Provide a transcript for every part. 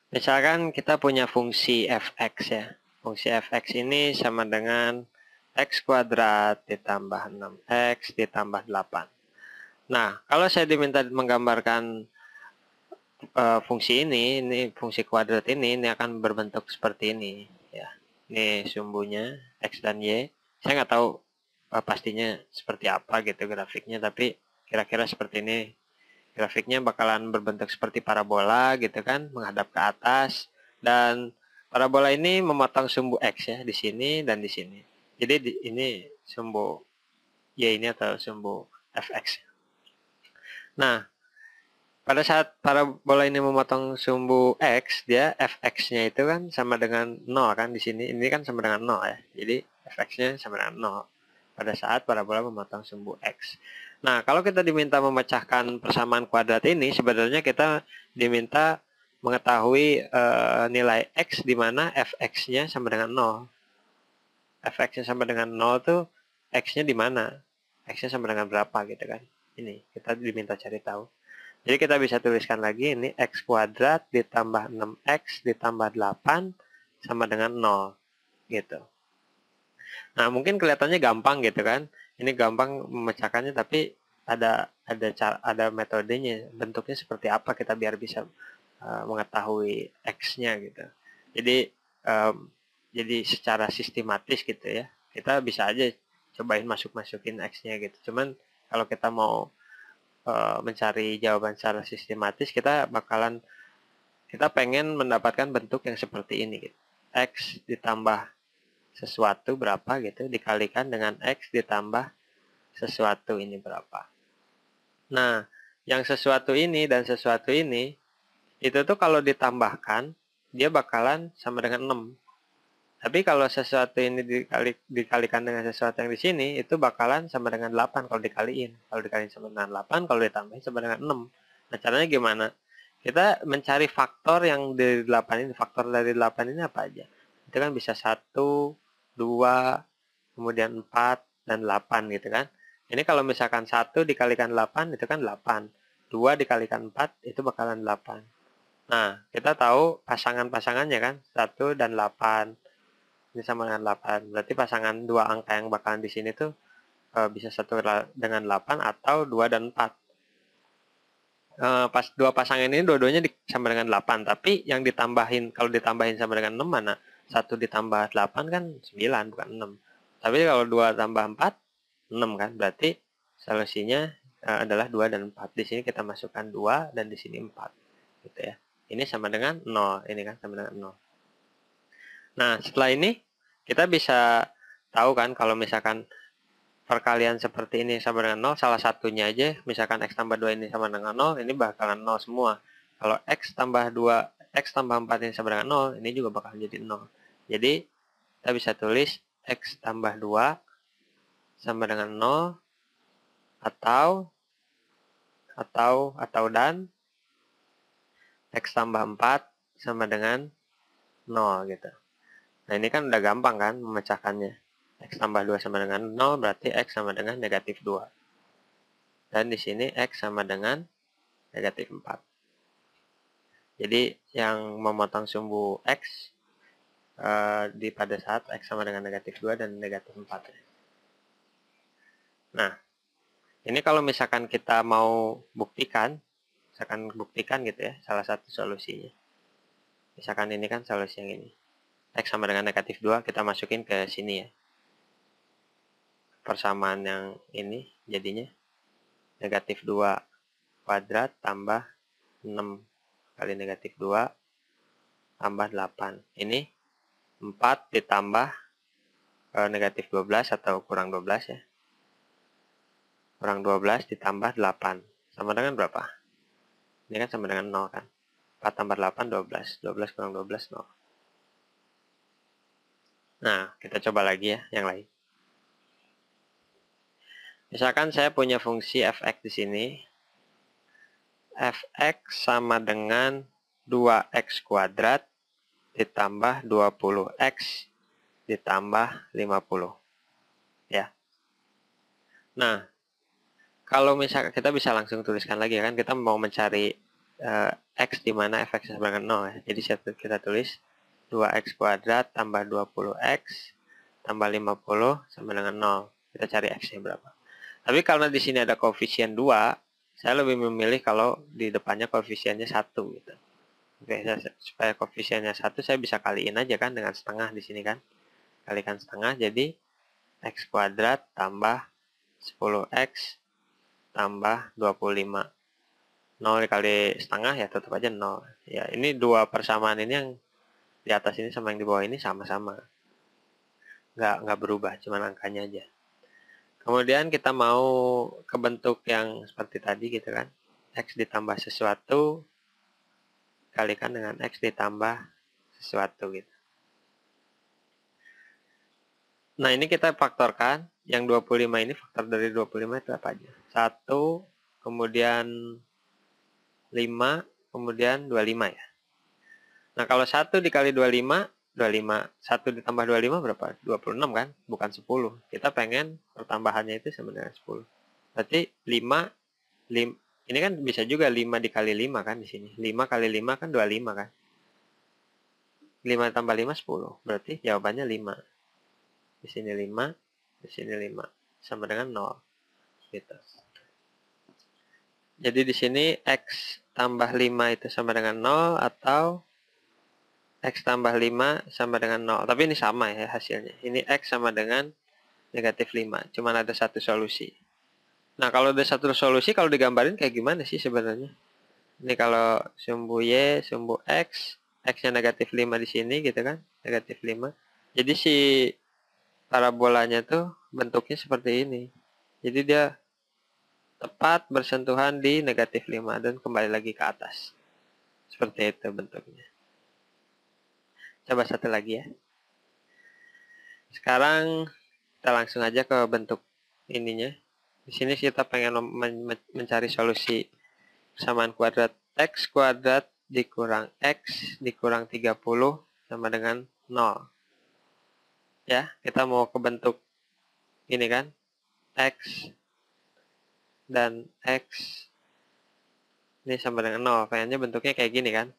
Misalkan kita punya fungsi fx ya. Fungsi fx ini sama dengan x kuadrat ditambah 6x ditambah 8. Nah, kalau saya diminta menggambarkan fungsi ini fungsi kuadrat ini akan berbentuk seperti ini. Ya, ini sumbunya x dan y. Saya nggak tahu pastinya seperti apa gitu grafiknya, tapi kira-kira seperti ini. Grafiknya bakalan berbentuk seperti parabola gitu kan, menghadap ke atas, dan parabola ini memotong sumbu x ya di sini dan di sini. Jadi ini sumbu y ini atau sumbu fx. Nah, pada saat parabola ini memotong sumbu x, dia fx-nya itu kan sama dengan 0 kan di sini. Ini kan sama dengan 0 ya. Jadi fx-nya sama dengan 0 pada saat parabola memotong sumbu x. Nah, kalau kita diminta memecahkan persamaan kuadrat ini, sebenarnya kita diminta mengetahui nilai x di mana fx-nya sama dengan 0. Fx-nya sama dengan 0 tuh x-nya di mana? X-nya sama dengan berapa gitu kan. Ini kita diminta cari tahu. Jadi kita bisa tuliskan lagi ini x kuadrat ditambah 6x ditambah 8 sama dengan 0 gitu. Nah, mungkin kelihatannya gampang gitu kan. Ini gampang memecahkannya, tapi ada metodenya. Bentuknya seperti apa kita biar bisa mengetahui x-nya gitu. Jadi jadi secara sistematis gitu ya. Kita bisa aja cobain masukin x-nya gitu. Cuman kalau kita mau mencari jawaban secara sistematis, kita pengen mendapatkan bentuk yang seperti ini gitu. X ditambah sesuatu berapa gitu dikalikan dengan X ditambah sesuatu ini berapa. Nah, yang sesuatu ini dan sesuatu ini itu tuh kalau ditambahkan dia bakalan sama dengan 6. Tapi kalau sesuatu ini dikalikan dengan sesuatu yang di sini itu bakalan sama dengan 8 kalau dikaliin. Kalau dikaliin sama dengan 8, kalau ditambahin sama dengan 6. Nah, caranya gimana? Kita mencari faktor yang dari 8 ini. Faktor dari 8 ini apa aja? Itu kan bisa 1, 2, kemudian 4, dan 8 gitu kan. Ini kalau misalkan 1 dikalikan 8 itu kan 8. 2 dikalikan 4 itu bakalan 8. Nah, kita tahu pasangan-pasangannya kan. 1 dan 8. Ini sama dengan 8. Berarti pasangan dua angka yang bakalan di sini tuh bisa 1 dengan 8 atau 2 dan 4. Pas dua pasangan ini dua-duanya sama dengan 8, tapi yang ditambahin, kalau ditambahin sama dengan 6 mana? 1 ditambah 8 kan 9, bukan 6. Tapi kalau 2 tambah 4, 6 kan? Berarti solusinya adalah 2 dan 4. Di sini kita masukkan 2 dan di sini 4. Gitu ya. Ini sama dengan 0. Ini kan sama dengan 0. Nah, setelah ini kita bisa tahu kan kalau misalkan perkalian seperti ini sama dengan 0, salah satunya aja, misalkan x tambah 2 ini sama dengan 0, ini bakalan 0 semua. Kalau x tambah 2, x tambah 4 ini sama dengan 0, ini juga bakalan jadi 0. Jadi, kita bisa tulis x tambah 2 sama dengan 0, dan x tambah 4 sama dengan 0 gitu. Nah, ini kan udah gampang kan memecahkannya. X tambah 2 sama dengan 0 berarti X sama dengan negatif 2. Dan di sini X sama dengan negatif 4. Jadi yang memotong sumbu X pada saat X sama dengan negatif 2 dan negatif 4. Nah, ini kalau misalkan kita mau buktikan gitu ya, salah satu solusinya. Misalkan ini kan solusi yang ini. X sama dengan negatif 2, kita masukin ke sini ya. Persamaan yang ini jadinya negatif 2 kuadrat tambah 6 kali negatif 2 tambah 8. Ini 4 ditambah negatif 12 atau kurang 12 ya. Kurang 12 ditambah 8. Sama dengan berapa? Ini kan sama dengan 0 kan. 4 tambah 8, 12. 12 kurang 12, 0. Nah, kita coba lagi ya yang lain. Misalkan saya punya fungsi fx di sini. Fx sama dengan 2x kuadrat ditambah 20x ditambah 50. Ya. Nah, kalau misalkan kita bisa langsung tuliskan lagi kan, kita mau mencari X di mana fx sama dengan 0 ya. Jadi kita tulis 2x kuadrat tambah 20x tambah 50 sama dengan 0. Kita cari x-nya berapa. Tapi karena di sini ada koefisien 2, saya lebih memilih kalau di depannya koefisiennya 1 gitu. Oke, supaya koefisiennya 1 saya bisa kaliin aja kan dengan setengah di sini kan. Kalikan setengah jadi x kuadrat tambah 10x tambah 25. 0 dikali setengah ya tetap aja 0. Ya, ini dua persamaan ini yang di atas ini sama yang di bawah ini sama-sama. Nggak berubah, cuma angkanya aja. Kemudian kita mau ke bentuk yang seperti tadi gitu kan. X ditambah sesuatu kalikan dengan X ditambah sesuatu gitu. Nah, ini kita faktorkan. Yang 25 ini faktor dari 25 itu apa aja? 1, kemudian 5, kemudian 25 ya. Nah, kalau 1 dikali 25, 25. 1 ditambah 25 berapa? 26 kan? Bukan 10. Kita pengen pertambahannya itu sama dengan 10. Berarti 5, ini kan bisa juga 5 dikali 5 kan di sini. 5 kali 5 kan 25 kan? 5 tambah 5, 10. Berarti jawabannya 5. Di sini 5, di sini 5. Sama dengan 0. Gitu. Jadi di sini X tambah 5 itu sama dengan 0 atau X tambah 5 sama dengan 0. Tapi ini sama ya hasilnya. Ini X sama dengan negatif 5. Cuman ada satu solusi. Nah, kalau ada satu solusi, kalau digambarin kayak gimana sih sebenarnya? Ini kalau sumbu Y, sumbu X, X-nya negatif 5 di sini gitu kan. Negatif 5. Jadi si parabolanya tuh bentuknya seperti ini. Jadi dia tepat bersentuhan di negatif 5 dan kembali lagi ke atas. Seperti itu bentuknya. Coba satu lagi ya. Sekarang kita langsung aja ke bentuk ininya. Di sini kita pengen mencari solusi persamaan kuadrat X kuadrat dikurang X dikurang 30 sama dengan 0. Ya, kita mau ke bentuk ini kan. X dan X ini sama dengan 0. Pengennya bentuknya kayak gini kan.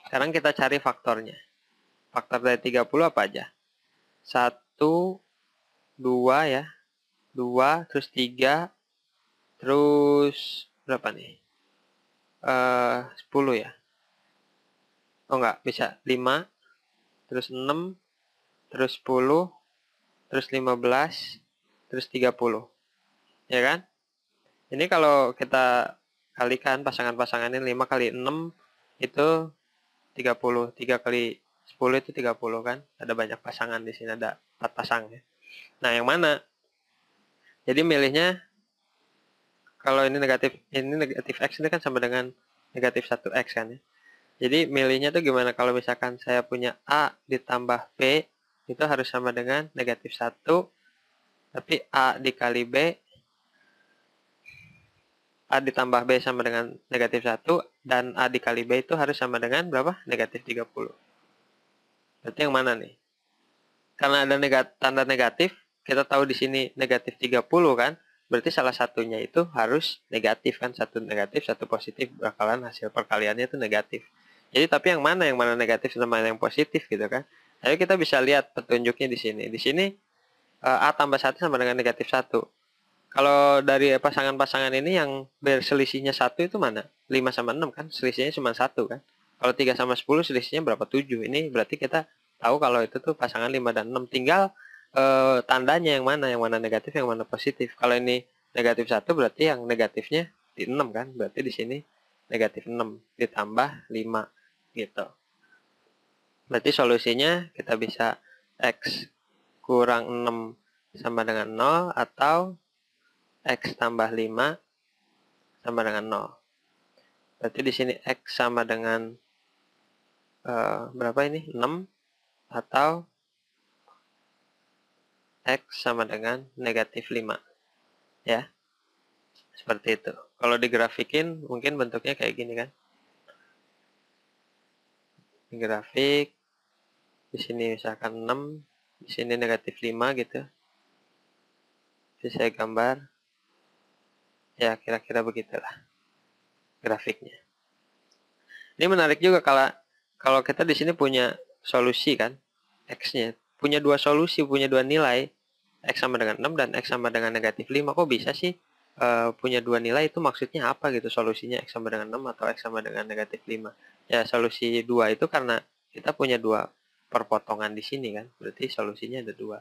Sekarang kita cari faktornya. Faktor dari 30 apa aja? 1, 2 ya. 2, terus 3, terus berapa nih? 10 ya. Oh enggak, bisa 5, terus 6, terus 10, terus 15, terus 30. Ya kan? Ini kalau kita kalikan pasangan-pasangan ini 5 kali 6 itu 30. 3 kali 10 itu 30 kan? Ada banyak pasangan di sini, ada 4 pasang ya. Nah, yang mana? Jadi milihnya kalau ini negatif X ini kan sama dengan negatif 1X kan ya. Jadi milihnya tuh gimana kalau misalkan saya punya A ditambah B itu harus sama dengan negatif 1, tapi A dikali B, A ditambah B sama dengan negatif 1, dan A dikali B itu harus sama dengan berapa? Negatif 30. Berarti yang mana nih? Karena ada tanda negatif, kita tahu di sini negatif 30 kan? Berarti salah satunya itu harus negatif kan? Satu negatif, satu positif, bakalan hasil perkaliannya itu negatif. Jadi tapi yang mana negatif sama yang positif gitu kan? Ayo kita bisa lihat petunjuknya di sini. Di sini A tambah 1 sama dengan negatif 1. Kalau dari pasangan-pasangan ini yang berselisihnya 1 itu mana? 5 sama 6 kan? Selisihnya cuma 1 kan? Kalau 3 sama 10 selisihnya berapa? 7. Ini berarti kita tahu kalau itu tuh pasangan 5 dan 6. Tinggal tandanya yang mana negatif, yang mana positif. Kalau ini negatif 1 berarti yang negatifnya di 6 kan? Berarti di sini negatif 6 ditambah 5 gitu. Berarti solusinya kita bisa X kurang 6 sama dengan 0 atau X tambah 5 sama dengan 0. Berarti di sini X sama dengan berapa ini? 6 atau X sama dengan negatif 5. Ya. Seperti itu. Kalau digrafikin mungkin bentuknya kayak gini kan. Di grafik di sini misalkan 6, di sini negatif 5 gitu. Jadi saya gambar. Ya, kira-kira begitulah grafiknya. Ini menarik juga kalau kita di sini punya solusi kan, X-nya. Punya dua solusi, punya dua nilai. X sama dengan 6 dan X sama dengan negatif 5. Kok bisa sih punya dua nilai itu maksudnya apa gitu solusinya X sama dengan 6 atau X sama dengan negatif 5. Ya solusi 2 itu karena kita punya dua perpotongan di sini kan. Berarti solusinya ada dua.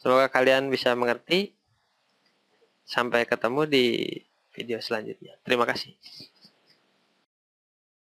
Semoga kalian bisa mengerti. Sampai ketemu di video selanjutnya. Terima kasih.